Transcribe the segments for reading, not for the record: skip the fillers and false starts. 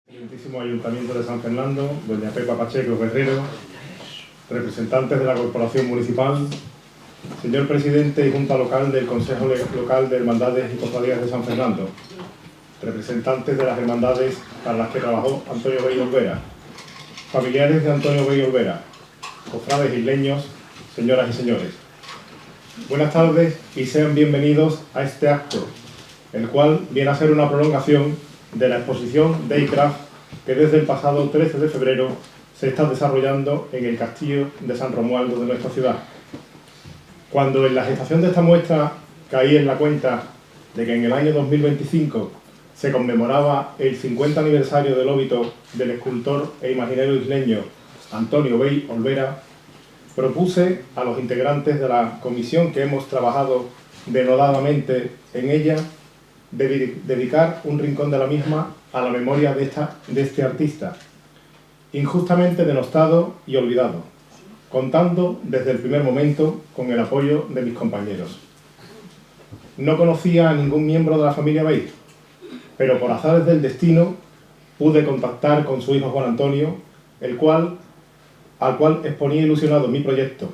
Excelentísimo Ayuntamiento de San Fernando, doña Pepa Pacheco Guerrero, representantes de la Corporación Municipal, señor Presidente y Junta Local del Consejo Local de Hermandades y Cofradías de San Fernando, representantes de las hermandades para las que trabajó Antonio Bey Olvera, familiares de Antonio Bey Olvera, cofrades isleños, señoras y señores. Buenas tardes y sean bienvenidos a este acto, el cual viene a ser una prolongación de la exposición Daycraft que desde el pasado 13 de febrero se está desarrollando en el Castillo de San Romualdo de nuestra ciudad. Cuando en la gestación de esta muestra caí en la cuenta de que en el año 2025 se conmemoraba el 50 aniversario del óbito del escultor e imaginero isleño Antonio Bey Olvera, propuse a los integrantes de la comisión que hemos trabajado denodadamente en ella dedicar un rincón de la misma a la memoria de este artista, injustamente denostado y olvidado, contando desde el primer momento con el apoyo de mis compañeros. No conocía a ningún miembro de la familia Bey, pero por azares del destino pude contactar con su hijo Juan Antonio, al cual exponía ilusionado mi proyecto.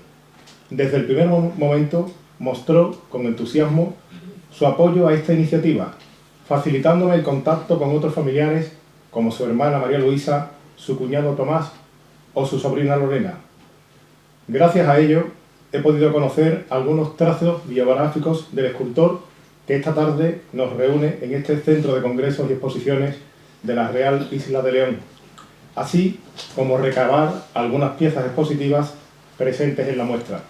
Desde el primer momento mostró con entusiasmo su apoyo a esta iniciativa, facilitándome el contacto con otros familiares como su hermana María Luisa, su cuñado Tomás o su sobrina Lorena. Gracias a ello he podido conocer algunos trazos biográficos del escultor que esta tarde nos reúne en este centro de congresos y exposiciones de la Real Isla de León, así como recabar algunas piezas expositivas presentes en la muestra.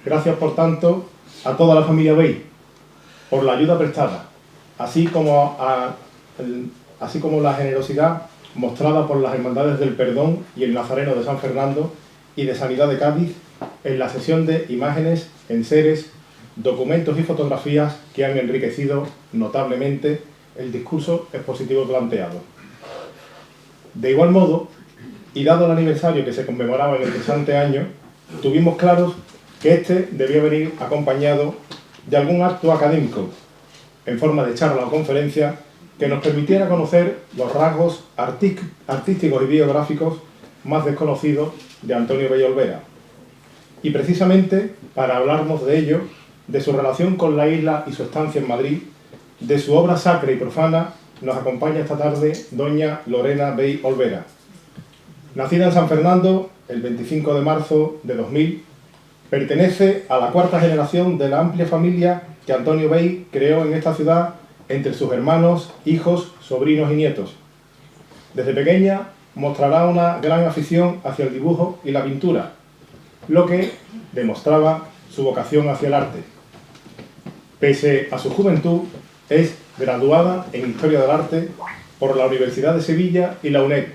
Gracias, por tanto, a toda la familia Bey por la ayuda prestada, así como la generosidad mostrada por las Hermandades del Perdón y el Nazareno de San Fernando y de Sanidad de Cádiz en la sesión de imágenes, enseres, documentos y fotografías que han enriquecido notablemente el discurso expositivo planteado. De igual modo, y dado el aniversario que se conmemoraba en el presente año, tuvimos claros que este debía venir acompañado de algún acto académico, en forma de charla o conferencia, que nos permitiera conocer los rasgos artísticos y biográficos más desconocidos de Antonio Bey Olvera. Y precisamente para hablarnos de ello, de su relación con la isla y su estancia en Madrid, de su obra sacra y profana, nos acompaña esta tarde doña Lorena Bey Olvera. Nacida en San Fernando el 25 de marzo de 2000, pertenece a la cuarta generación de la amplia familia que Antonio Bey creó en esta ciudad entre sus hermanos, hijos, sobrinos y nietos. Desde pequeña mostrará una gran afición hacia el dibujo y la pintura, lo que demostraba su vocación hacia el arte. Pese a su juventud, es graduada en Historia del Arte por la Universidad de Sevilla y la UNED,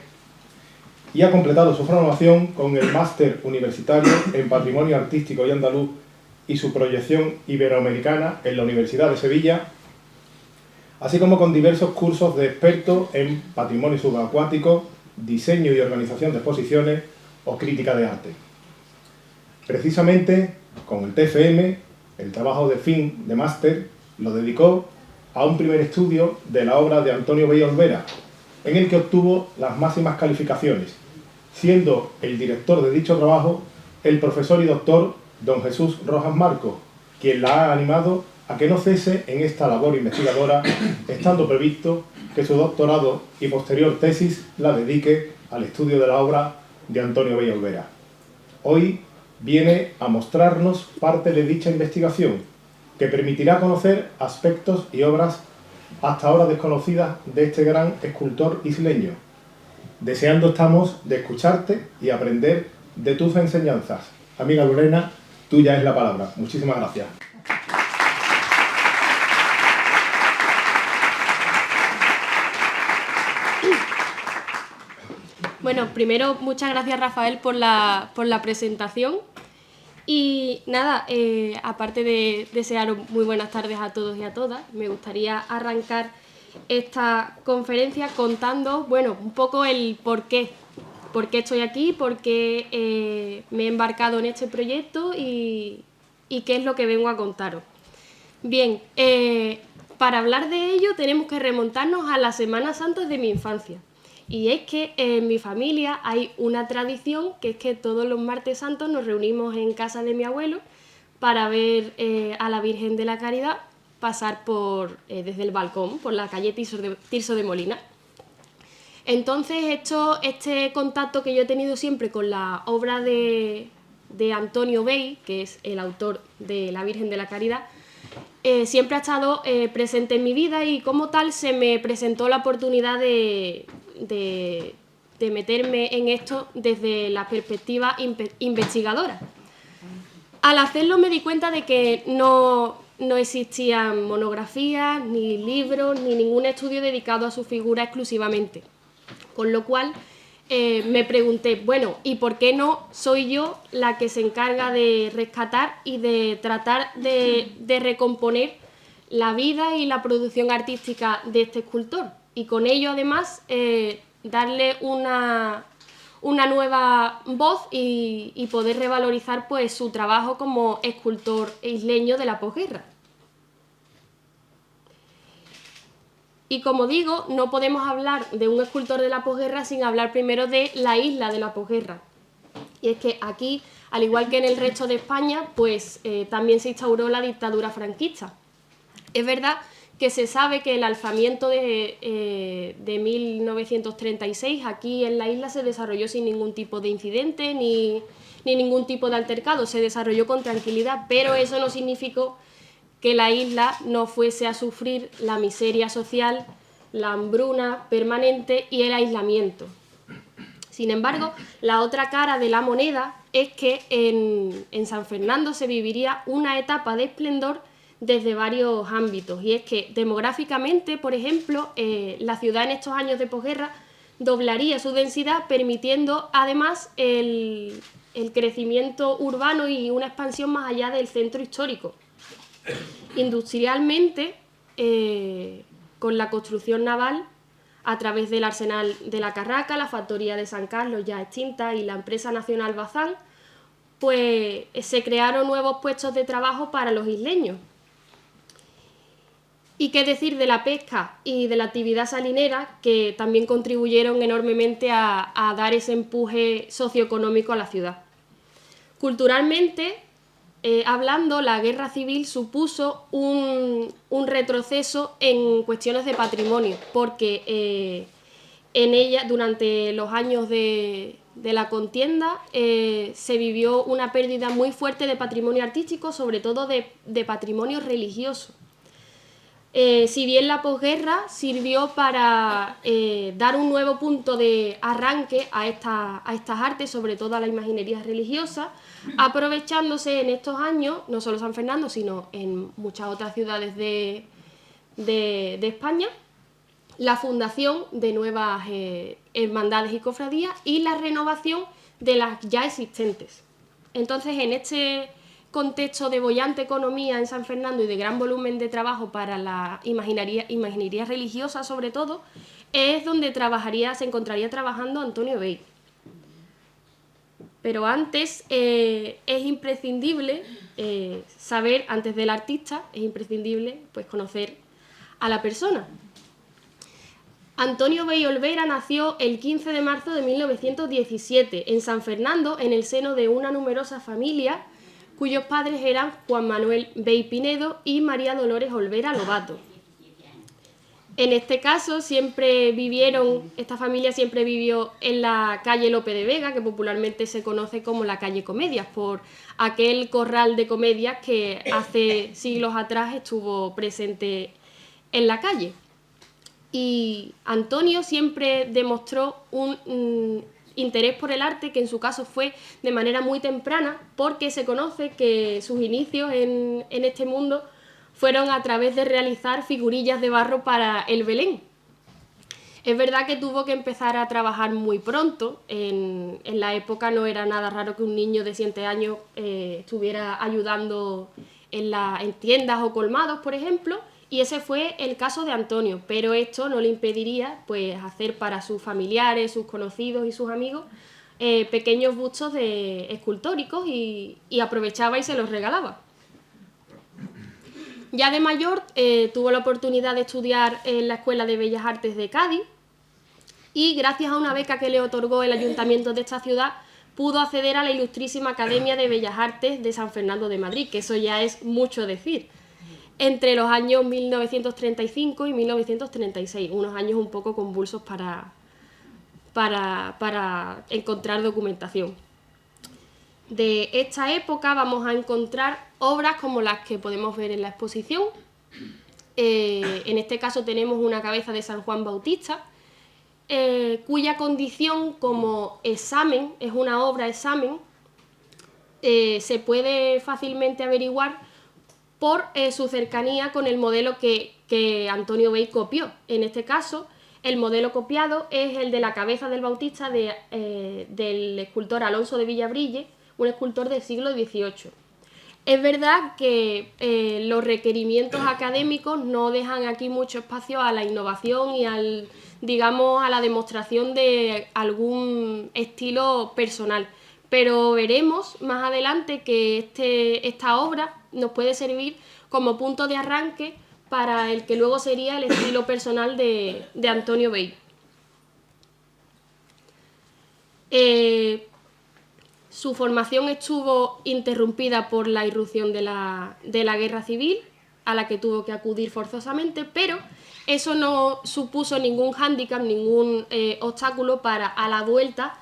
y ha completado su formación con el Máster Universitario en Patrimonio Artístico y Andaluz y su proyección iberoamericana en la Universidad de Sevilla, así como con diversos cursos de experto en patrimonio subacuático, diseño y organización de exposiciones o crítica de arte. Precisamente, con el TFM, el trabajo de fin de máster lo dedicó a un primer estudio de la obra de Antonio Bey Olvera, en el que obtuvo las máximas calificaciones, siendo el director de dicho trabajo el profesor y doctor don Jesús Rojas Marco, quien la ha animado a que no cese en esta labor investigadora, estando previsto que su doctorado y posterior tesis la dedique al estudio de la obra de Antonio Bey Olvera. Hoy viene a mostrarnos parte de dicha investigación, que permitirá conocer aspectos y obras hasta ahora desconocidas de este gran escultor isleño. Deseando estamos de escucharte y aprender de tus enseñanzas. Amiga Lorena, tuya es la palabra. Muchísimas gracias. Bueno, primero, muchas gracias, Rafael, por la presentación. Y nada, aparte de desearos muy buenas tardes a todos y a todas, me gustaría arrancar esta conferencia contando, bueno, un poco el por qué estoy aquí, por qué me he embarcado en este proyecto y qué es lo que vengo a contaros. Bien, para hablar de ello tenemos que remontarnos a las Semanas Santas de mi infancia. Y es que en mi familia hay una tradición que es que todos los martes santos nos reunimos en casa de mi abuelo para ver a la Virgen de la Caridad pasar desde el balcón, por la calle Tirso de Molina. Entonces, este contacto que yo he tenido siempre con la obra de Antonio Bey, que es el autor de La Virgen de la Caridad, siempre ha estado presente en mi vida, y como tal se me presentó la oportunidad de meterme en esto desde la perspectiva investigadora. Al hacerlo me di cuenta de que no existían monografías, ni libros, ni ningún estudio dedicado a su figura exclusivamente. Con lo cual me pregunté, bueno, ¿y por qué no soy yo la que se encarga de rescatar y de tratar de recomponer la vida y la producción artística de este escultor? Y con ello, además, darle una nueva voz y poder revalorizar pues, su trabajo como escultor isleño de la posguerra. Y como digo, no podemos hablar de un escultor de la posguerra sin hablar primero de la isla de la posguerra. Y es que aquí, al igual que en el resto de España, pues también se instauró la dictadura franquista. Es verdad que se sabe que el alzamiento de 1936 aquí en la isla se desarrolló sin ningún tipo de incidente ni ningún tipo de altercado, se desarrolló con tranquilidad, pero eso no significó que la isla no fuese a sufrir la miseria social, la hambruna permanente y el aislamiento. Sin embargo, la otra cara de la moneda es que en San Fernando se viviría una etapa de esplendor desde varios ámbitos, y es que demográficamente, por ejemplo, la ciudad en estos años de posguerra doblaría su densidad, permitiendo además el crecimiento urbano y una expansión más allá del centro histórico. Industrialmente, con la construcción naval, a través del arsenal de la Carraca, la factoría de San Carlos ya extinta y la empresa nacional Bazán, pues se crearon nuevos puestos de trabajo para los isleños. Y qué decir de la pesca y de la actividad salinera, que también contribuyeron enormemente a dar ese empuje socioeconómico a la ciudad. Culturalmente, hablando, la guerra civil supuso un retroceso en cuestiones de patrimonio, porque en ella, durante los años de la contienda, se vivió una pérdida muy fuerte de patrimonio artístico, sobre todo de patrimonio religioso. Si bien la posguerra sirvió para dar un nuevo punto de arranque a estas artes, sobre todo a la imaginería religiosa, aprovechándose en estos años, no solo San Fernando, sino en muchas otras ciudades de España, la fundación de nuevas hermandades y cofradías y la renovación de las ya existentes. Entonces, en este contexto de boyante economía en San Fernando y de gran volumen de trabajo para la imaginería religiosa, sobre todo, es donde se encontraría trabajando Antonio Bey. Pero antes es imprescindible saber, antes del artista, es imprescindible pues, conocer a la persona. Antonio Bey Olvera nació el 15 de marzo de 1917 en San Fernando, en el seno de una numerosa familia cuyos padres eran Juan Manuel Bey Pinedo y María Dolores Olvera Lobato. En este caso, esta familia siempre vivió en la calle Lope de Vega, que popularmente se conoce como la calle Comedias, por aquel corral de comedias que hace siglos atrás estuvo presente en la calle. Y Antonio siempre demostró un interés por el arte, que en su caso fue de manera muy temprana, porque se conoce que sus inicios en este mundo fueron a través de realizar figurillas de barro para el Belén. Es verdad que tuvo que empezar a trabajar muy pronto. En la época no era nada raro que un niño de 7 años estuviera ayudando en tiendas o colmados, por ejemplo, y ese fue el caso de Antonio, pero esto no le impediría pues, hacer para sus familiares, sus conocidos y sus amigos pequeños bustos escultóricos y aprovechaba y se los regalaba. Ya de mayor tuvo la oportunidad de estudiar en la Escuela de Bellas Artes de Cádiz y gracias a una beca que le otorgó el ayuntamiento de esta ciudad pudo acceder a la Ilustrísima Academia de Bellas Artes de San Fernando de Madrid, que eso ya es mucho decir, entre los años 1935 y 1936, unos años un poco convulsos para encontrar documentación. De esta época vamos a encontrar obras como las que podemos ver en la exposición. En este caso tenemos una cabeza de San Juan Bautista, cuya condición como examen, es una obra examen, se puede fácilmente averiguar por su cercanía con el modelo que Antonio Bey copió. En este caso, el modelo copiado es el de la cabeza del Bautista del escultor Alonso de Villabrille, un escultor del siglo XVIII. Es verdad que los requerimientos académicos no dejan aquí mucho espacio a la innovación y a la demostración de algún estilo personal. Pero veremos más adelante que esta obra nos puede servir como punto de arranque para el que luego sería el estilo personal de Antonio Bey. Su formación estuvo interrumpida por la irrupción de la Guerra Civil, a la que tuvo que acudir forzosamente, pero eso no supuso ningún hándicap, ningún obstáculo para a la vuelta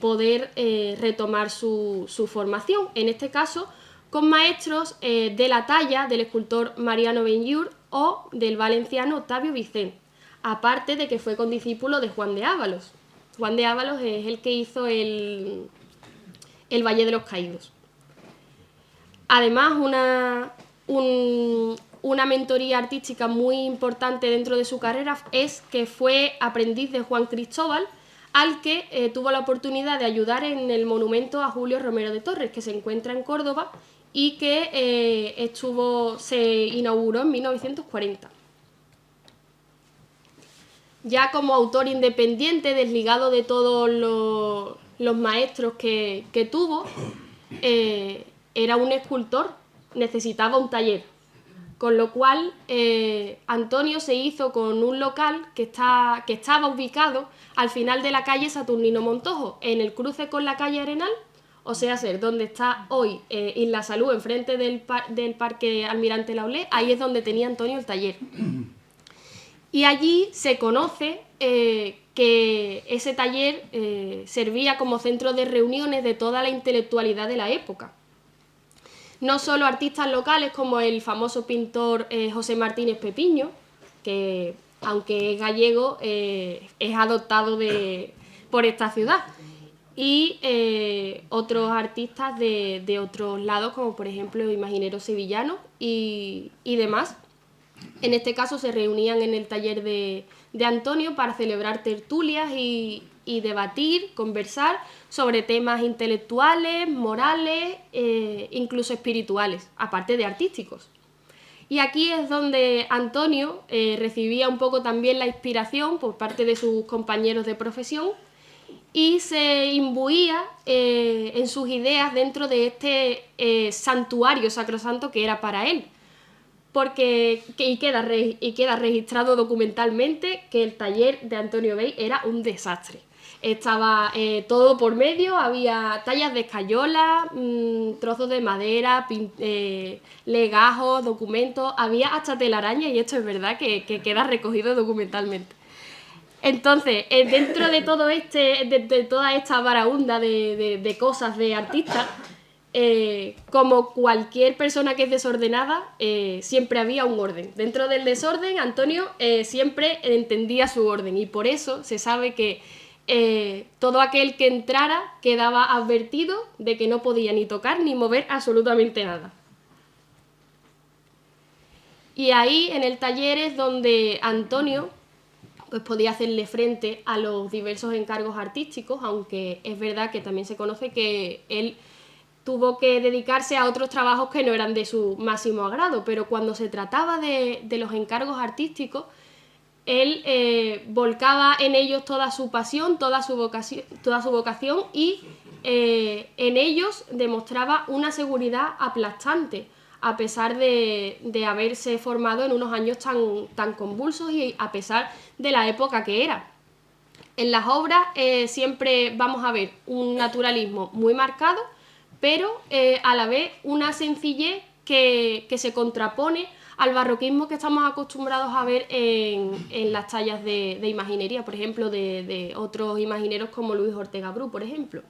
poder retomar su formación, en este caso con maestros de la talla del escultor Mariano Benllour o del valenciano Octavio Vicent, aparte de que fue condiscípulo de Juan de Ávalos. Juan de Ávalos es el que hizo el Valle de los Caídos. Además, una mentoría artística muy importante dentro de su carrera es que fue aprendiz de Juan Cristóbal, al que tuvo la oportunidad de ayudar en el monumento a Julio Romero de Torres, que se encuentra en Córdoba y que se inauguró en 1940. Ya como autor independiente, desligado de todos los maestros que tuvo, era un escultor, necesitaba un taller, con lo cual Antonio se hizo con un local que estaba ubicado al final de la calle Saturnino Montojo, en el cruce con la calle Arenal, o sea, donde está hoy Isla Salud, enfrente del Parque Almirante Laulé, ahí es donde tenía Antonio el taller. Y allí se conoce que ese taller servía como centro de reuniones de toda la intelectualidad de la época. No solo artistas locales como el famoso pintor José Martínez Pepiño, que aunque es gallego, es adoptado por esta ciudad, y otros artistas de otros lados, como por ejemplo imagineros sevillanos y demás. En este caso se reunían en el taller de Antonio para celebrar tertulias y debatir, conversar sobre temas intelectuales, morales, incluso espirituales, aparte de artísticos. Y aquí es donde Antonio recibía un poco también la inspiración por parte de sus compañeros de profesión y se imbuía en sus ideas dentro de este santuario sacrosanto que era para él. Queda registrado documentalmente que el taller de Antonio Bey era un desastre. Estaba todo por medio, había tallas de escayola, trozos de madera, legajos, documentos, había hasta telaraña, y esto es verdad que queda recogido documentalmente. Entonces, dentro de todo de toda esta varaunda de cosas de artistas, como cualquier persona que es desordenada, siempre había un orden. Dentro del desorden, Antonio siempre entendía su orden, y por eso se sabe que todo aquel que entrara quedaba advertido de que no podía ni tocar ni mover absolutamente nada. Y ahí en el taller es donde Antonio pues podía hacerle frente a los diversos encargos artísticos, aunque es verdad que también se conoce que él tuvo que dedicarse a otros trabajos que no eran de su máximo agrado, pero cuando se trataba de los encargos artísticos, él volcaba en ellos toda su pasión, toda su vocación y en ellos demostraba una seguridad aplastante, a pesar de haberse formado en unos años tan convulsos y a pesar de la época que era. En las obras siempre vamos a ver un naturalismo muy marcado, pero a la vez una sencillez que se contrapone al barroquismo que estamos acostumbrados a ver en las tallas de imaginería, por ejemplo, de otros imagineros como Luis Ortega Bru, por ejemplo.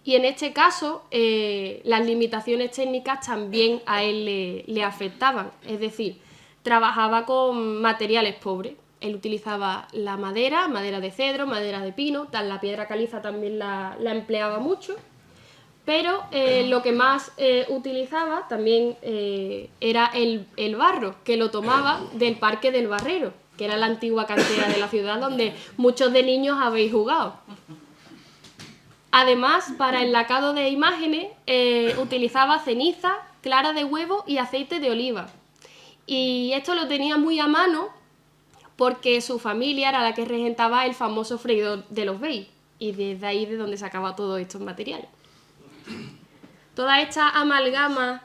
Y en este caso, las limitaciones técnicas también a él le afectaban, es decir, trabajaba con materiales pobres. Él utilizaba la madera de cedro, madera de pino, la piedra caliza también la empleaba mucho, pero lo que más utilizaba también era el barro, que lo tomaba del Parque del Barrero, que era la antigua cantera de la ciudad donde muchos de niños habéis jugado. Además, para el lacado de imágenes utilizaba ceniza, clara de huevo y aceite de oliva. Y esto lo tenía muy a mano porque su familia era la que regentaba el famoso freidor de los Beis, y desde ahí de donde sacaba todos estos materiales. Toda esta amalgama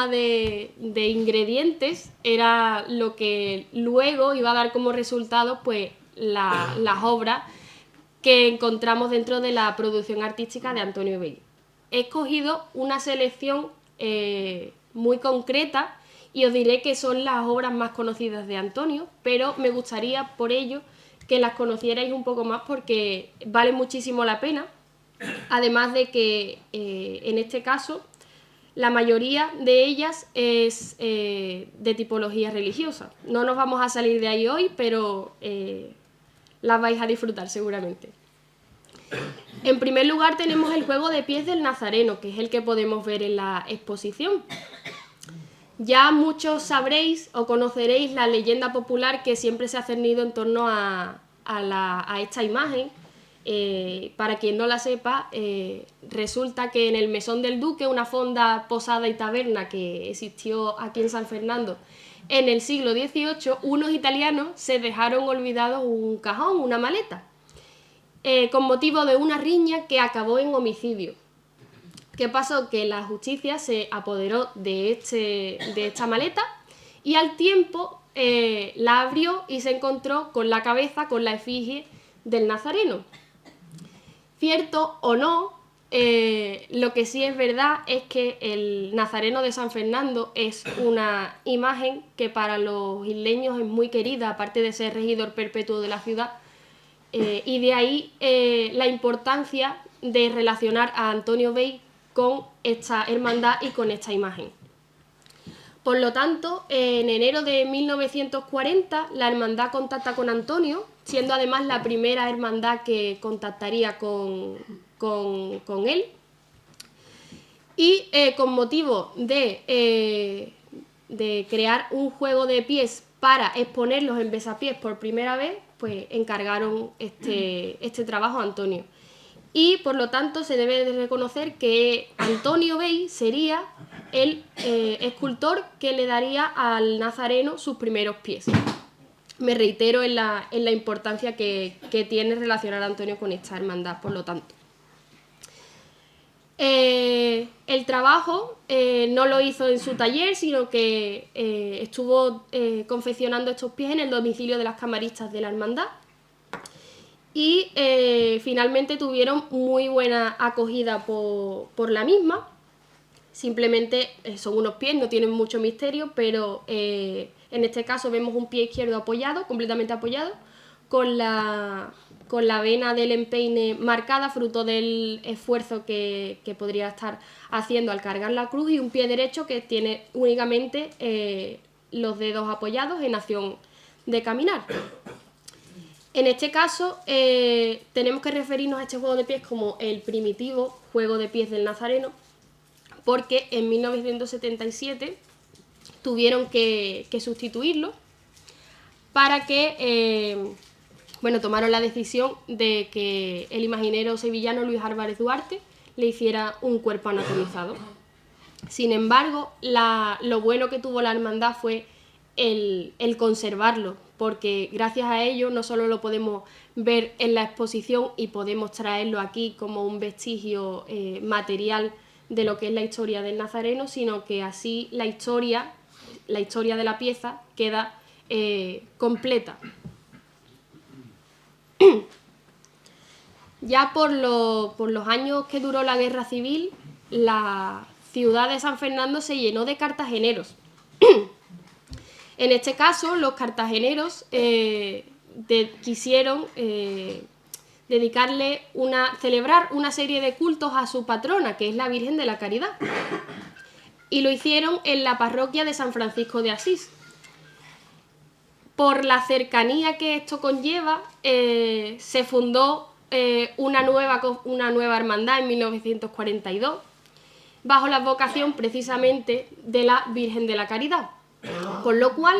de ingredientes era lo que luego iba a dar como resultado pues, las obras que encontramos dentro de la producción artística de Antonio Bei. He escogido una selección muy concreta y os diré que son las obras más conocidas de Antonio, pero me gustaría por ello que las conocierais un poco más porque vale muchísimo la pena, además de que en este caso la mayoría de ellas es de tipología religiosa. No nos vamos a salir de ahí hoy, pero las vais a disfrutar seguramente. En primer lugar tenemos el juego de pies del Nazareno, que es el que podemos ver en la exposición. Ya muchos sabréis o conoceréis la leyenda popular que siempre se ha cernido en torno a esta imagen. Para quien no la sepa, resulta que en el Mesón del Duque, una fonda, posada y taberna que existió aquí en San Fernando en el siglo XVIII, unos italianos se dejaron olvidados un cajón, una maleta, con motivo de una riña que acabó en homicidio. ¿Qué pasó? Que la justicia se apoderó de esta maleta y al tiempo la abrió y se encontró con la cabeza, con la efigie del Nazareno. Cierto o no, lo que sí es verdad es que el Nazareno de San Fernando es una imagen que para los isleños es muy querida, aparte de ser regidor perpetuo de la ciudad, y de ahí la importancia de relacionar a Antonio Bei con esta hermandad y con esta imagen. Por lo tanto, en enero de 1940 la hermandad contacta con Antonio, siendo además la primera hermandad que contactaría con él. Y con motivo de crear un juego de pies para exponerlos en besapiés por primera vez, pues encargaron este trabajo a Antonio. Y por lo tanto se debe de reconocer que Antonio Bei sería el escultor que le daría al Nazareno sus primeros pies. Me reitero en la importancia que tiene relacionar a Antonio con esta hermandad, por lo tanto. El trabajo no lo hizo en su taller, sino que estuvo confeccionando estos pies en el domicilio de las camaristas de la hermandad. Y finalmente tuvieron muy buena acogida por la misma. Simplemente son unos pies, no tienen mucho misterio, pero en este caso vemos un pie izquierdo apoyado, completamente apoyado, con la vena del empeine marcada, fruto del esfuerzo que podría estar haciendo al cargar la cruz, y un pie derecho que tiene únicamente los dedos apoyados en acción de caminar. En este caso tenemos que referirnos a este juego de pies como el primitivo juego de pies del Nazareno, porque en 1977 tuvieron que sustituirlo para que, tomaron la decisión de que el imaginero sevillano Luis Álvarez Duarte le hiciera un cuerpo anatomizado. Sin embargo, lo bueno que tuvo la hermandad fue el conservarlo, porque gracias a ello no solo lo podemos ver en la exposición y podemos traerlo aquí como un vestigio material de lo que es la historia del Nazareno, sino que así la historia de la pieza queda completa. Ya por los años que duró la Guerra Civil, la ciudad de San Fernando se llenó de cartageneros. En este caso, los cartageneros quisieron celebrar una serie de cultos a su patrona, que es la Virgen de la Caridad. Y lo hicieron en la parroquia de San Francisco de Asís. Por la cercanía que esto conlleva, se fundó una nueva hermandad en 1942, bajo la advocación precisamente de la Virgen de la Caridad, con lo cual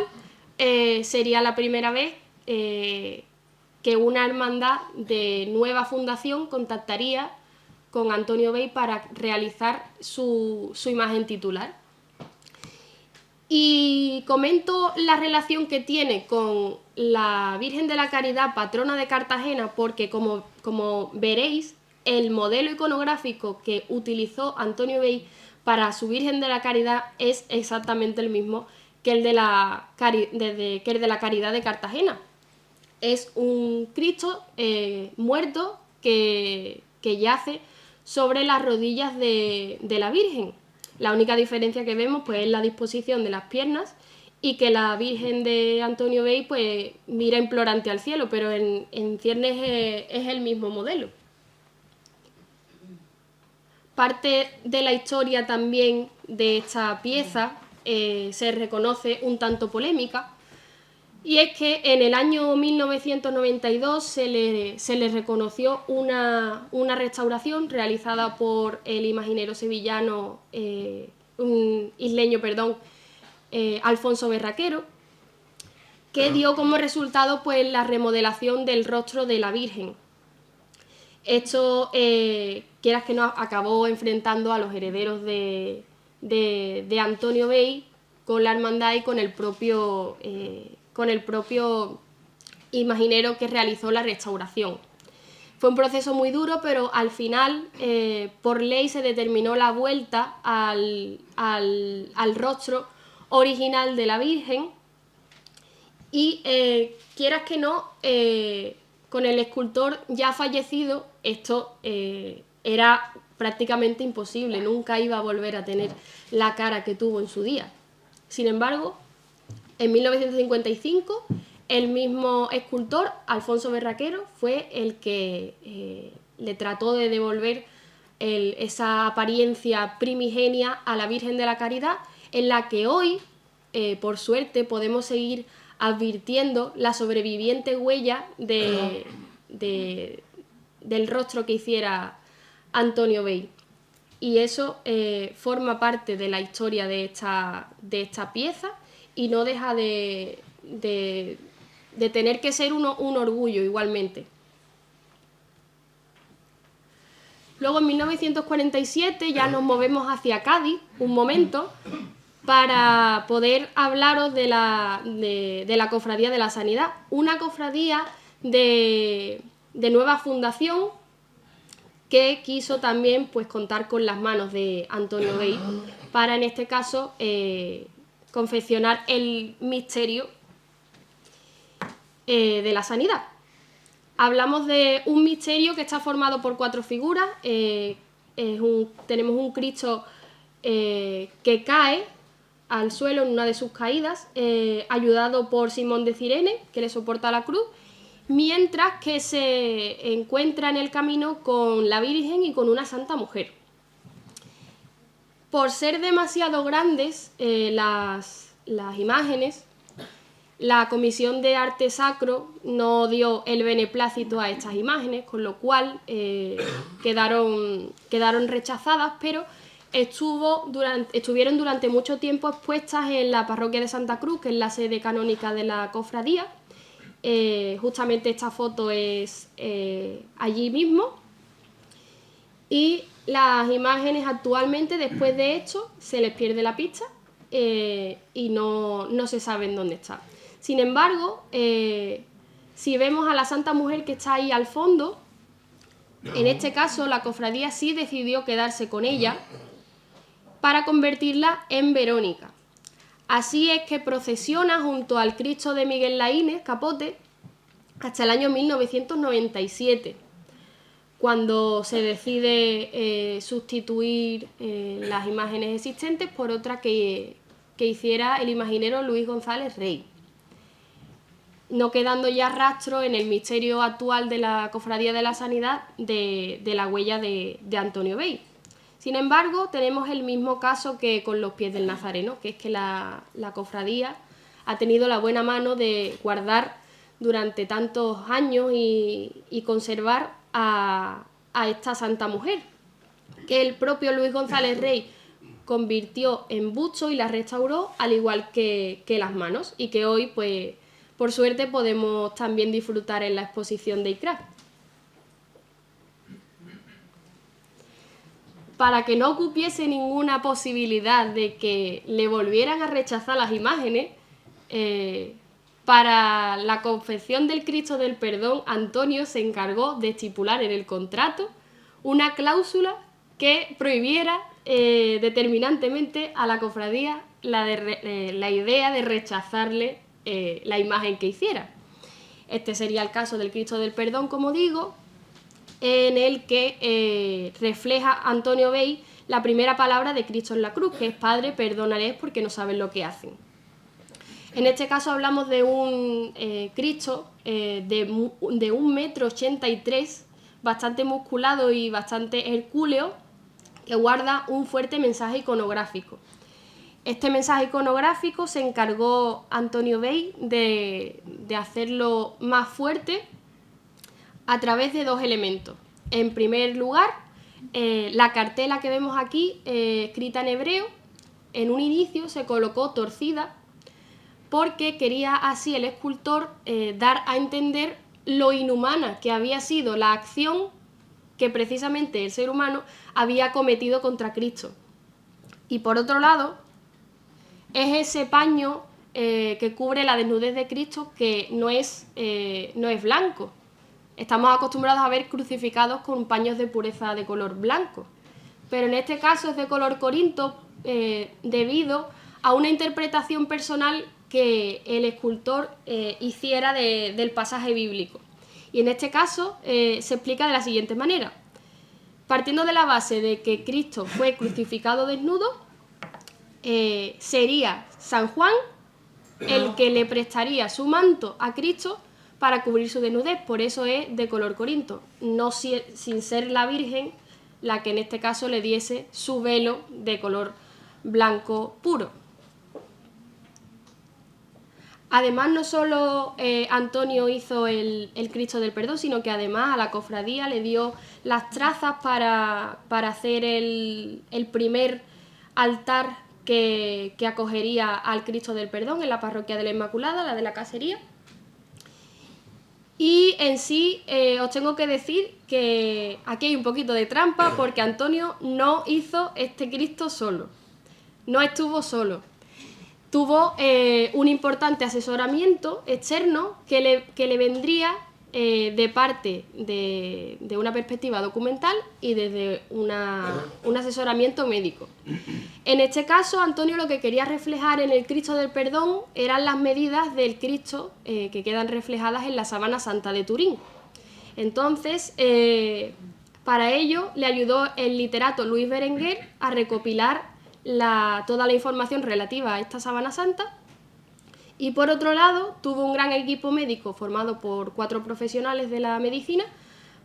sería la primera vez que una hermandad de nueva fundación contactaría con Antonio Bey para realizar su imagen titular. Y comento la relación que tiene con la Virgen de la Caridad, patrona de Cartagena, porque como veréis, el modelo iconográfico que utilizó Antonio Bey para su Virgen de la Caridad es exactamente el mismo que el de la Caridad de Cartagena. Es un Cristo muerto que yace sobre las rodillas de la Virgen. La única diferencia que vemos pues, es la disposición de las piernas y que la Virgen de Antonio Bey pues, mira implorante al cielo, pero en ciernes es el mismo modelo. Parte de la historia también de esta pieza se reconoce un tanto polémica, y es que en el año 1992 se le reconoció una restauración realizada por el imaginero sevillano, Alfonso Berraquero, que dio como resultado pues, la remodelación del rostro de la Virgen. Esto, quieras que no, acabó enfrentando a los herederos de Antonio Bey con la hermandad y con el propio imaginero que realizó la restauración. Fue un proceso muy duro, pero al final, por ley, se determinó la vuelta al rostro original de la Virgen y, quieras que no, con el escultor ya fallecido, esto era prácticamente imposible, nunca iba a volver a tener la cara que tuvo en su día. Sin embargo, en 1955, el mismo escultor, Alfonso Berraquero, fue el que le trató de devolver esa apariencia primigenia a la Virgen de la Caridad, en la que hoy, por suerte, podemos seguir advirtiendo la sobreviviente huella del rostro que hiciera Antonio Bey. Y eso forma parte de la historia de esta pieza y no deja de tener que ser un orgullo igualmente. Luego en 1947 ya nos movemos hacia Cádiz un momento para poder hablaros de la Cofradía de la Sanidad, una cofradía de nueva fundación que quiso también pues, contar con las manos de Antonio Bey para, en este caso, confeccionar el misterio de la sanidad. Hablamos de un misterio que está formado por 4 figuras. Tenemos un Cristo que cae al suelo en una de sus caídas, ayudado por Simón de Cirene, que le soporta la cruz, mientras que se encuentra en el camino con la Virgen y con una santa mujer. Por ser demasiado grandes las imágenes, la Comisión de Arte Sacro no dio el beneplácito a estas imágenes, con lo cual quedaron rechazadas, pero estuvieron durante mucho tiempo expuestas en la parroquia de Santa Cruz, que es la sede canónica de la cofradía. Justamente esta foto es allí mismo. Y las imágenes actualmente, después de esto, se les pierde la pista y no se sabe en dónde está. Sin embargo, si vemos a la Santa Mujer que está ahí al fondo, en este caso la cofradía sí decidió quedarse con ella para convertirla en Verónica. Así es que procesiona junto al Cristo de Miguel Laínez Capote hasta el año 1997, cuando se decide sustituir las imágenes existentes por otra que hiciera el imaginero Luis González Rey, no quedando ya rastro en el misterio actual de la Cofradía de la Sanidad de la huella de Antonio Bey. Sin embargo, tenemos el mismo caso que con los pies del Nazareno, que es que la cofradía ha tenido la buena mano de guardar durante tantos años y conservar a esta santa mujer, que el propio Luis González Rey convirtió en busto y la restauró, al igual que las manos, y que hoy, pues, por suerte, podemos también disfrutar en la exposición de ICRAC. Para que no cupiese ninguna posibilidad de que le volvieran a rechazar las imágenes, para la confección del Cristo del Perdón, Antonio se encargó de estipular en el contrato una cláusula que prohibiera determinantemente a la cofradía la idea de rechazarle la imagen que hiciera. Este sería el caso del Cristo del Perdón, como digo, en el que refleja Antonio Bey la primera palabra de Cristo en la cruz, que es Padre, perdónales porque no saben lo que hacen. En este caso hablamos de un Cristo de 1,83 m, bastante musculado y bastante hercúleo, que guarda un fuerte mensaje iconográfico. Este mensaje iconográfico se encargó Antonio Bey de hacerlo más fuerte a través de dos elementos. En primer lugar, la cartela que vemos aquí, escrita en hebreo, en un inicio se colocó torcida porque quería así el escultor dar a entender lo inhumana que había sido la acción que precisamente el ser humano había cometido contra Cristo. Y por otro lado, es ese paño que cubre la desnudez de Cristo que no es blanco. Estamos acostumbrados a ver crucificados con paños de pureza de color blanco, pero en este caso es de color corinto debido a una interpretación personal que el escultor hiciera del pasaje bíblico. Y en este caso se explica de la siguiente manera. Partiendo de la base de que Cristo fue crucificado desnudo, sería San Juan el que le prestaría su manto a Cristo para cubrir su desnudez, por eso es de color corinto, no sin ser la Virgen la que en este caso le diese su velo de color blanco puro. Además, no solo Antonio hizo el Cristo del Perdón, sino que además a la cofradía le dio las trazas para hacer el primer altar que acogería al Cristo del Perdón en la parroquia de la Inmaculada, la de la Casería. Y en sí os tengo que decir que aquí hay un poquito de trampa porque Antonio no hizo este Cristo solo, no estuvo solo. Tuvo un importante asesoramiento externo que le vendría de parte de una perspectiva documental y desde un asesoramiento médico. En este caso, Antonio lo que quería reflejar en el Cristo del Perdón eran las medidas del Cristo que quedan reflejadas en la Sábana Santa de Turín. Entonces, para ello le ayudó el literato Luis Berenguer a recopilar toda la información relativa a esta Sábana Santa. Y por otro lado, tuvo un gran equipo médico formado por 4 profesionales de la medicina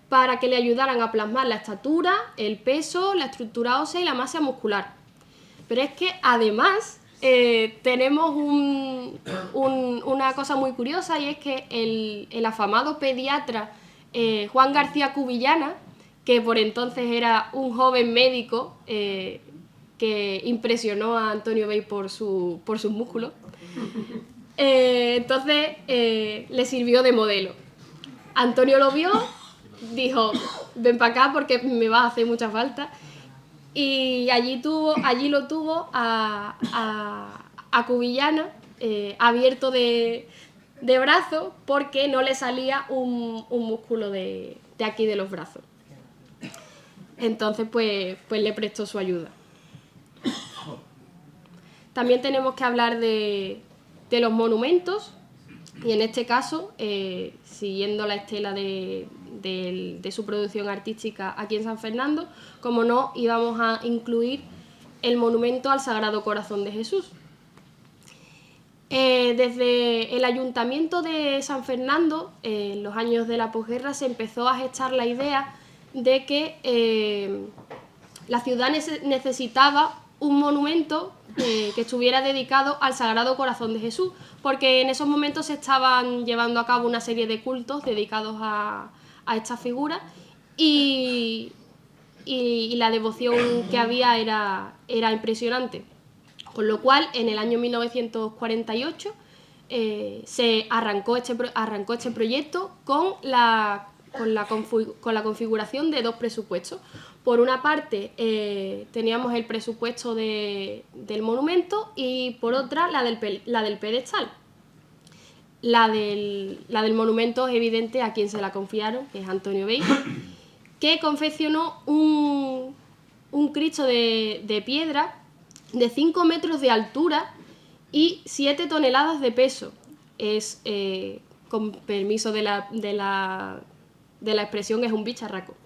para que le ayudaran a plasmar la estatura, el peso, la estructura ósea y la masa muscular. Pero es que además tenemos una cosa muy curiosa, y es que el afamado pediatra Juan García Cubillana, que por entonces era un joven médico que impresionó a Antonio Bey por sus músculos, entonces le sirvió de modelo. Antonio lo vio, dijo, ven para acá porque me va a hacer mucha falta, y allí lo tuvo a Cubillana abierto de brazo porque no le salía un músculo de aquí de los brazos. Entonces pues le prestó su ayuda. También tenemos que hablar de los monumentos, y en este caso, siguiendo la estela de su producción artística aquí en San Fernando, como no, íbamos a incluir el monumento al Sagrado Corazón de Jesús. Desde el Ayuntamiento de San Fernando, en los años de la posguerra, se empezó a gestar la idea de que la ciudad necesitaba un monumento que estuviera dedicado al Sagrado Corazón de Jesús, porque en esos momentos se estaban llevando a cabo una serie de cultos dedicados a esta figura, y la devoción que había era impresionante. Con lo cual, en el año 1948 se arrancó este proyecto con la configuración de dos presupuestos. Por una parte, teníamos el presupuesto del monumento, y por otra la del pedestal. La del monumento es evidente a quien se la confiaron, que es Antonio Bey, que confeccionó un Cristo de piedra de 5 metros de altura y 7 toneladas de peso. Es, con permiso de la expresión, es un bicharraco.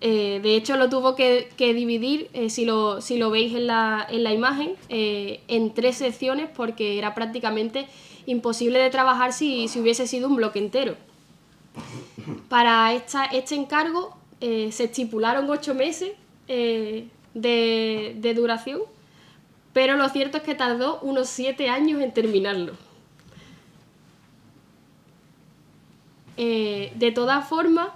De hecho, lo tuvo que dividir, si lo veis en la imagen, en 3 secciones, porque era prácticamente imposible de trabajar si hubiese sido un bloque entero. Para este encargo se estipularon 8 meses de duración, pero lo cierto es que tardó unos 7 años en terminarlo. De todas formas,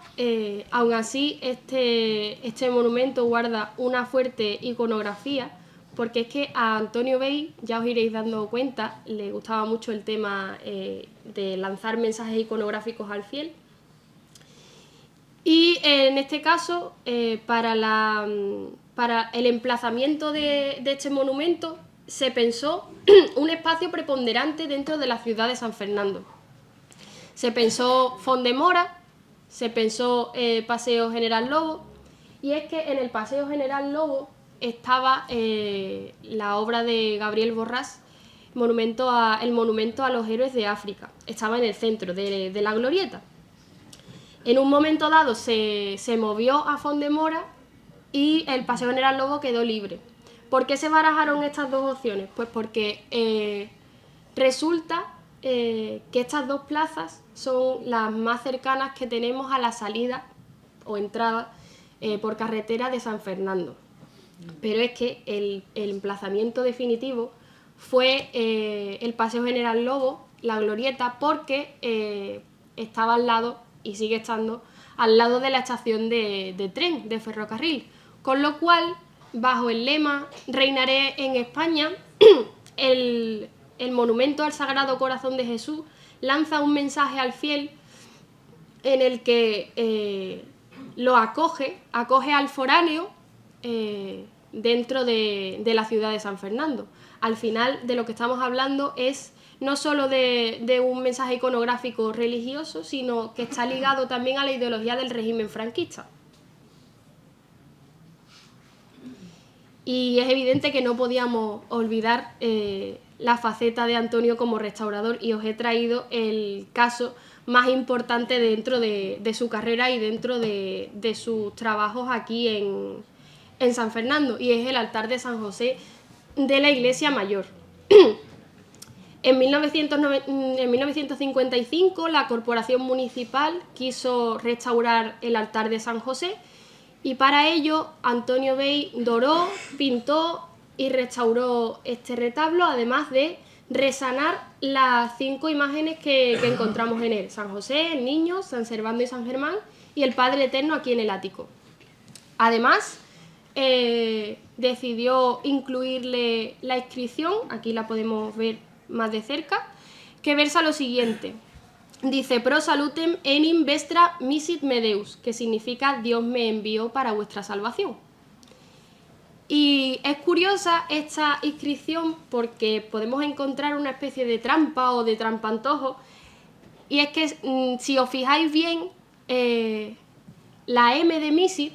aún así, este monumento guarda una fuerte iconografía, porque es que a Antonio Bey, ya os iréis dando cuenta, le gustaba mucho el tema de lanzar mensajes iconográficos al fiel. Y en este caso, para el emplazamiento de este monumento, se pensó un espacio preponderante dentro de la ciudad de San Fernando. Se pensó Font-de-Mora, se pensó Paseo General Lobo, y es que en el Paseo General Lobo estaba la obra de Gabriel Borrás, el monumento a los héroes de África. Estaba en el centro de la glorieta. En un momento dado se movió a Font-de-Mora y el Paseo General Lobo quedó libre. ¿Por qué se barajaron estas dos opciones? Pues porque resulta que estas dos plazas son las más cercanas que tenemos a la salida o entrada por carretera de San Fernando. Pero es que el emplazamiento definitivo fue el Paseo General Lobo, la glorieta, porque estaba al lado, y sigue estando, al lado de la estación de tren, de ferrocarril. Con lo cual, bajo el lema "Reinaré en España", el monumento al Sagrado Corazón de Jesús lanza un mensaje al fiel en el que lo acoge al foráneo dentro de la ciudad de San Fernando. Al final, de lo que estamos hablando es no solo de un mensaje iconográfico religioso, sino que está ligado también a la ideología del régimen franquista. Y es evidente que no podíamos olvidar la faceta de Antonio como restaurador, y os he traído el caso más importante dentro de su carrera y dentro de sus trabajos aquí en San Fernando, y es el altar de San José de la Iglesia Mayor. En 1955 la Corporación Municipal quiso restaurar el altar de San José, y para ello Antonio Bey doró, pintó y restauró este retablo, además de resanar las 5 imágenes que encontramos en él: San José, el Niño, San Servando y San Germán, y el Padre Eterno aquí en el ático. Además, decidió incluirle la inscripción, aquí la podemos ver más de cerca, que versa lo siguiente. Dice: Pro salutem enim vestra misit me Deus, que significa Dios me envió para vuestra salvación. Y es curiosa esta inscripción porque podemos encontrar una especie de trampa o de trampantojo, y es que si os fijáis bien, la M de misit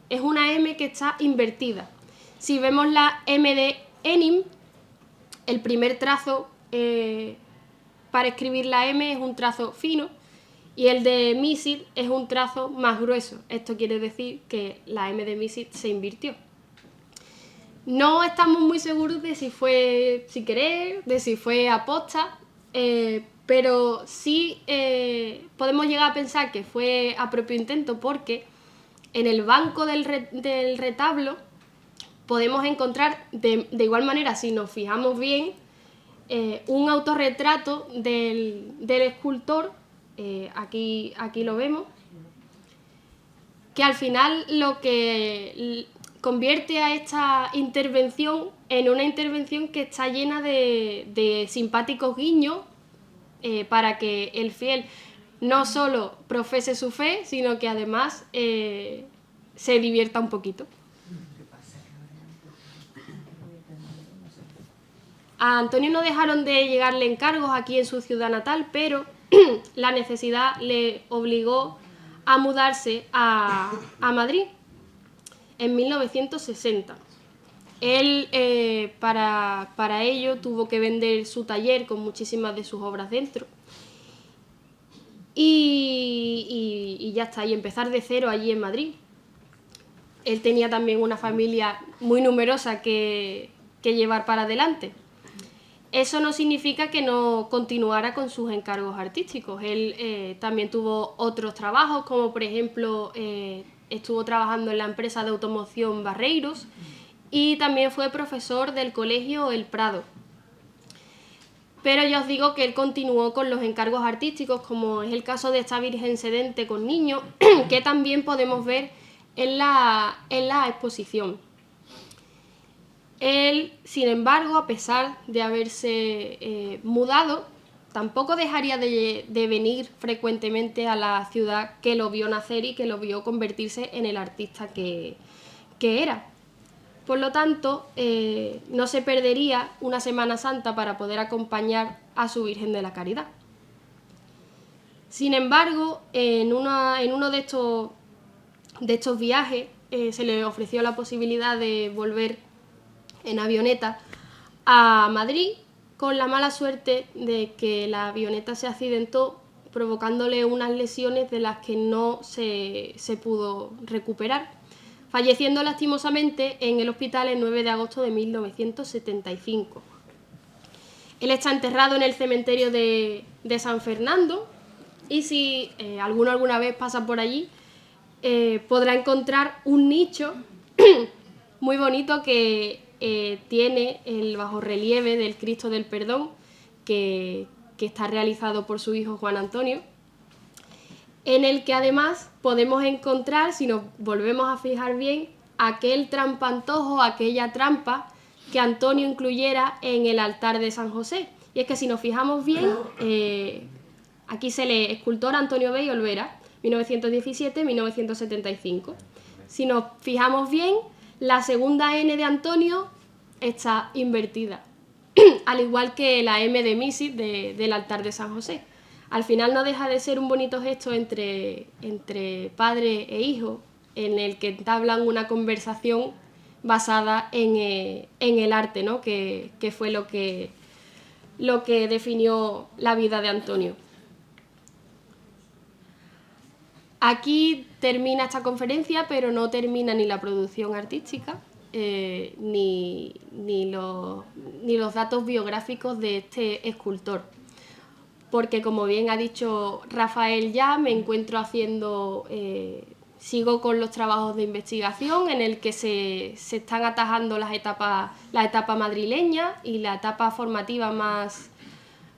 es una M que está invertida. Si vemos la M de enim, el primer trazo para escribir la M es un trazo fino y el de Mísit es un trazo más grueso. Esto quiere decir que la M de Mísit se invirtió. No estamos muy seguros de si fue sin querer, de si fue aposta, pero sí podemos llegar a pensar que fue a propio intento, porque en el banco del retablo podemos encontrar, de igual manera, si nos fijamos bien, un autorretrato del escultor, aquí lo vemos, que al final lo que convierte a esta intervención en una intervención que está llena de simpáticos guiños para que el fiel no solo profese su fe, sino que además se divierta un poquito. A Antonio no dejaron de llegarle encargos aquí en su ciudad natal, pero la necesidad le obligó a mudarse a Madrid en 1960. Él, para ello, tuvo que vender su taller con muchísimas de sus obras dentro. Y ya está, y empezar de cero allí en Madrid. Él tenía también una familia muy numerosa que llevar para adelante. Eso no significa que no continuara con sus encargos artísticos. Él también tuvo otros trabajos, como por ejemplo estuvo trabajando en la empresa de automoción Barreiros y también fue profesor del colegio El Prado. Pero ya os digo que él continuó con los encargos artísticos, como es el caso de esta Virgen sedente con niños, que también podemos ver en la exposición. Él, sin embargo, a pesar de haberse mudado, tampoco dejaría de venir frecuentemente a la ciudad que lo vio nacer y que lo vio convertirse en el artista que era. Por lo tanto, no se perdería una Semana Santa para poder acompañar a su Virgen de la Caridad. Sin embargo, en uno de estos viajes se le ofreció la posibilidad de volver en avioneta a Madrid, con la mala suerte de que la avioneta se accidentó, provocándole unas lesiones de las que no se pudo recuperar, falleciendo lastimosamente en el hospital el 9 de agosto de 1975. Él está enterrado en el cementerio de San Fernando y si alguno alguna vez pasa por allí, podrá encontrar un nicho muy bonito que tiene el bajorrelieve del Cristo del Perdón, que está realizado por su hijo Juan Antonio, en el que además podemos encontrar, si nos volvemos a fijar bien, aquel trampantojo, aquella trampa que Antonio incluyera en el altar de San José. Y es que si nos fijamos bien, aquí se lee escultor Antonio Bey Olvera, 1917-1975. Si nos fijamos bien, la segunda N de Antonio está invertida, al igual que la M de Mísit del altar de San José. Al final no deja de ser un bonito gesto entre padre e hijo, en el que entablan una conversación basada en el arte, ¿no? que fue lo que definió la vida de Antonio. Aquí termina esta conferencia, pero no termina ni la producción artística, ni los datos biográficos de este escultor. Porque, como bien ha dicho Rafael ya, me encuentro sigo con los trabajos de investigación en el que se están atajando la etapa madrileña y la etapa formativa más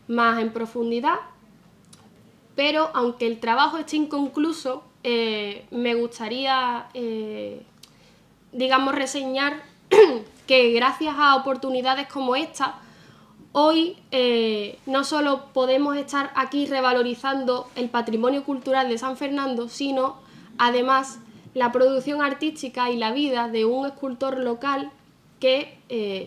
en profundidad. Pero, aunque el trabajo esté inconcluso, me gustaría, reseñar que gracias a oportunidades como esta, hoy no solo podemos estar aquí revalorizando el patrimonio cultural de San Fernando, sino además la producción artística y la vida de un escultor local que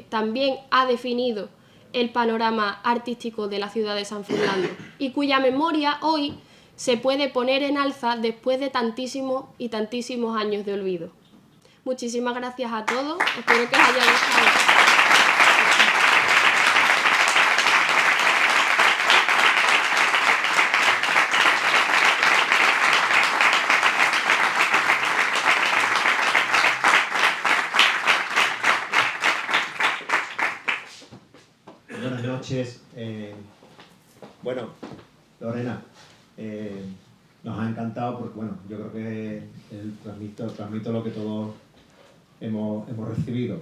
también ha definido el panorama artístico de la ciudad de San Fernando y cuya memoria hoy se puede poner en alza después de tantísimos y tantísimos años de olvido. Muchísimas gracias a todos, espero que os haya gustado. noches. Bueno, Lorena, nos ha encantado porque, bueno, yo creo que transmito lo que todos hemos recibido.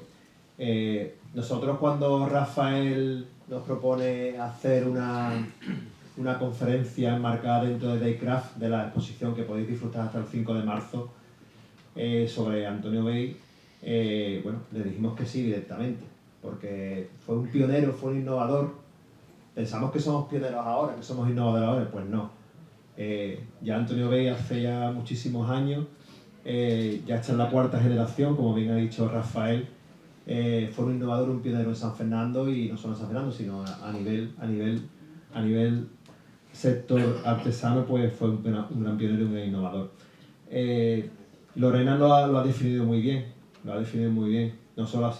Nosotros, cuando Rafael nos propone hacer una conferencia enmarcada dentro de Daycraft, de la exposición que podéis disfrutar hasta el 5 de marzo, sobre Antonio Bey, bueno, le dijimos que sí directamente, porque fue un pionero, fue un innovador. Pensamos que somos pioneros ahora, que somos innovadores, pues no. Ya Antonio Bey hace ya muchísimos años, ya está en la 4ª generación, como bien ha dicho Rafael, fue un innovador, un pionero en San Fernando, y no solo en San Fernando, sino a nivel sector artesano, pues fue un gran pionero y un gran innovador. Lorena lo ha definido muy bien, No solo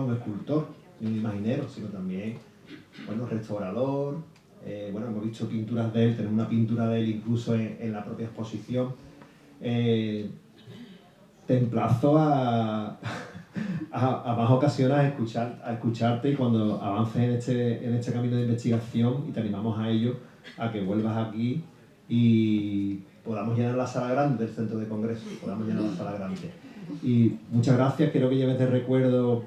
un escultor ni un imaginero, sino también, bueno, restaurador. Bueno, hemos visto pinturas de él, tenemos una pintura de él incluso en la propia exposición. Te emplazo a más ocasiones a escucharte, y cuando avances en este camino de investigación, y te animamos a ello, a que vuelvas aquí y podamos llenar la sala grande del centro de congresos, Y muchas gracias. Quiero que lleves de recuerdo,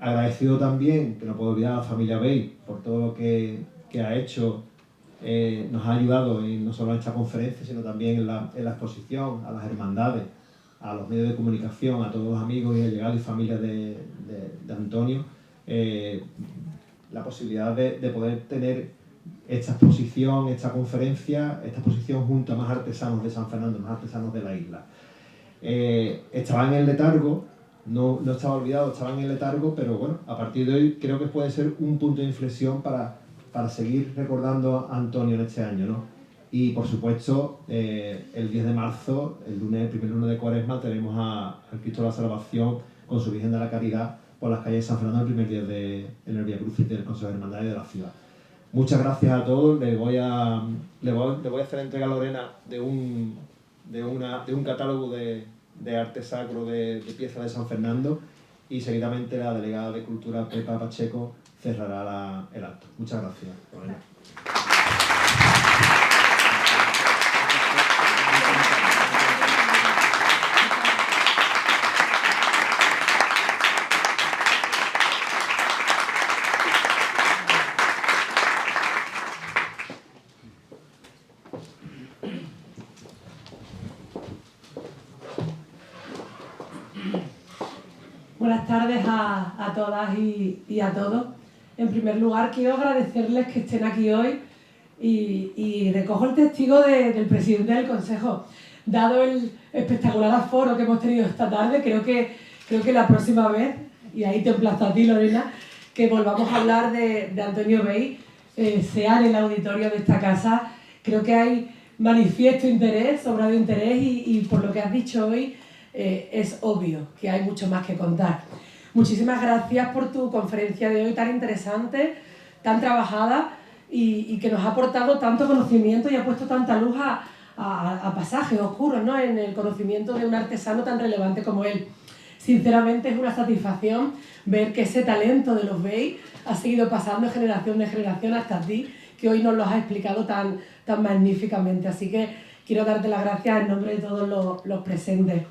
agradecido también, que no puedo olvidar, a la familia Bey por todo lo que ha hecho. Nos ha ayudado no solo en esta conferencia, sino también en la exposición, a las hermandades, a los medios de comunicación, a todos los amigos y allegados y familia de Antonio, la posibilidad de poder tener esta exposición, esta exposición junto a más artesanos de San Fernando, más artesanos de la isla. Estaba en el letargo, no estaba olvidado, estaba en el letargo, pero bueno, a partir de hoy creo que puede ser un punto de inflexión para seguir recordando a Antonio en este año, ¿no? Y por supuesto, el 10 de marzo, el primer lunes de Cuaresma, tenemos al Cristo de la Salvación con su Virgen de la Caridad por las calles de San Fernando, el primer día en el Vía Crucis del Consejo de Hermandades de la ciudad. Muchas gracias a todos. Le voy a hacer entrega a Lorena de un catálogo de arte sacro, de piezas de San Fernando, y seguidamente la delegada de Cultura, Pepa Pacheco, cerrará el acto. Muchas gracias, Lorena. Buenas tardes a todas y a todos. En primer lugar, quiero agradecerles que estén aquí hoy y recojo el testigo del presidente del Consejo. Dado el espectacular aforo que hemos tenido esta tarde, creo que la próxima vez, y ahí te emplazo a ti, Lorena, que volvamos a hablar de Antonio Bey, sea en el auditorio de esta casa. Creo que hay manifiesto interés, sobrado interés, y por lo que has dicho hoy, es obvio que hay mucho más que contar. Muchísimas gracias por tu conferencia de hoy tan interesante, tan trabajada, y que nos ha aportado tanto conocimiento y ha puesto tanta luz a pasajes oscuros, ¿no?, en el conocimiento de un artesano tan relevante como él. Sinceramente es una satisfacción ver que ese talento de los Bey ha seguido pasando de generación hasta ti, que hoy nos lo has explicado tan magníficamente. Así que quiero darte las gracias en nombre de todos los presentes.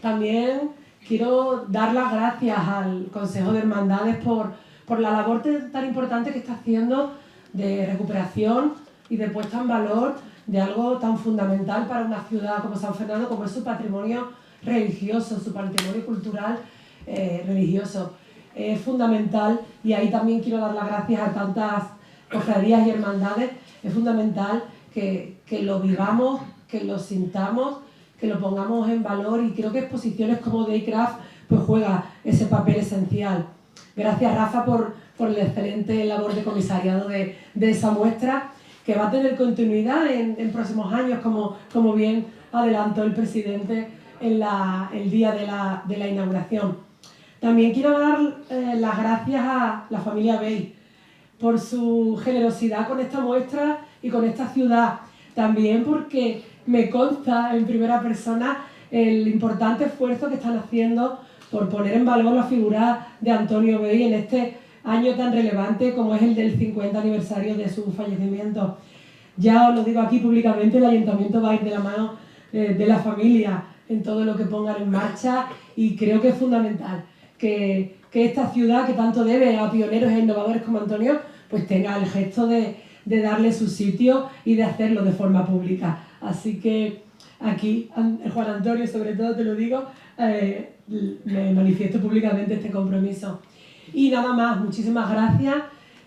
También quiero dar las gracias al Consejo de Hermandades por la labor tan importante que está haciendo de recuperación y de puesta en valor de algo tan fundamental para una ciudad como San Fernando, como es su patrimonio religioso, su patrimonio cultural religioso. Es fundamental, y ahí también quiero dar las gracias a tantas cofradías y hermandades. Es fundamental que lo vivamos, que lo sintamos, que lo pongamos en valor, y creo que exposiciones como Daycraft pues juega ese papel esencial. Gracias, Rafa, por la excelente labor de comisariado de esa muestra, que va a tener continuidad en próximos años, como bien adelantó el presidente en el día de la inauguración. También quiero dar las gracias a la familia Bey por su generosidad con esta muestra y con esta ciudad. También porque me consta en primera persona el importante esfuerzo que están haciendo por poner en valor la figura de Antonio Bey en este año tan relevante como es el del 50 aniversario de su fallecimiento. Ya os lo digo aquí públicamente, el Ayuntamiento va a ir de la mano de la familia en todo lo que pongan en marcha, y creo que es fundamental que esta ciudad, que tanto debe a pioneros e innovadores como Antonio, pues tenga el gesto de darle su sitio y de hacerlo de forma pública. Así que aquí, Juan Antonio, sobre todo te lo digo, me manifiesto públicamente este compromiso. Y nada más, muchísimas gracias.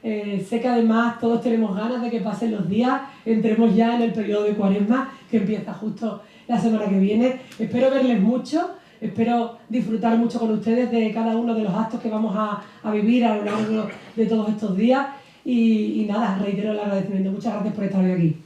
Sé que además todos tenemos ganas de que pasen los días, entremos ya en el periodo de Cuaresma, que empieza justo la semana que viene. Espero verles mucho, espero disfrutar mucho con ustedes de cada uno de los actos que vamos a vivir a lo largo de todos estos días. Y nada, reitero el agradecimiento. Muchas gracias por estar hoy aquí.